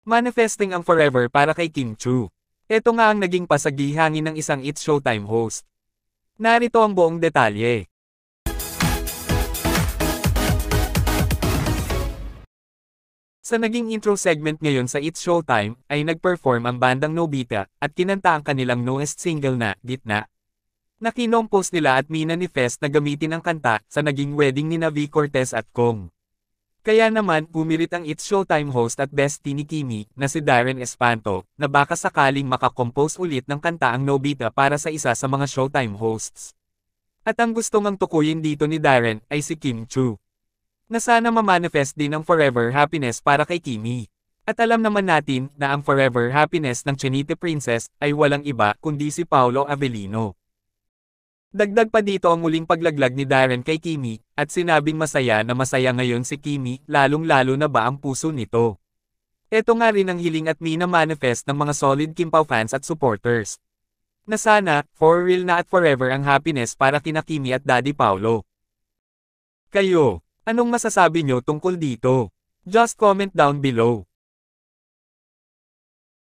Manifesting ang forever para kay Kim Chu. Ito nga ang naging pasagihangin ng isang It's Showtime host. Narito ang buong detalye. Sa naging intro segment ngayon sa It's Showtime, ay nag-perform ang bandang Nobita, at kinanta ang kanilang newest single na, Gitna. Nakinompose nila at minanifest na gamitin ang kanta sa naging wedding ni V. Cortez at Kong. Kaya naman, pumilit ang It's Showtime host at bestie ni Kimi, na si Darren Espanto, na baka sakaling makakompose ulit ng kanta ang Nobita para sa isa sa mga Showtime hosts. At ang gusto ngang tukuyin dito ni Darren, ay si Kim Chu. Na sana mamanifest din ang forever happiness para kay Kimi. At alam naman natin, na ang forever happiness ng Chinite Princess, ay walang iba, kundi si Paolo Avellino. Dagdag pa dito ang muling paglaglag ni Darren kay Kimi, at sinabing masaya na masaya ngayon si Kimi, lalong-lalo na ba ang puso nito. Ito nga rin ang hiling at mina-manifest ng mga solid Kim Pao fans at supporters. Na sana, for real na at forever ang happiness para kina Kimi at Daddy Paolo. Kayo, anong masasabi nyo tungkol dito? Just comment down below.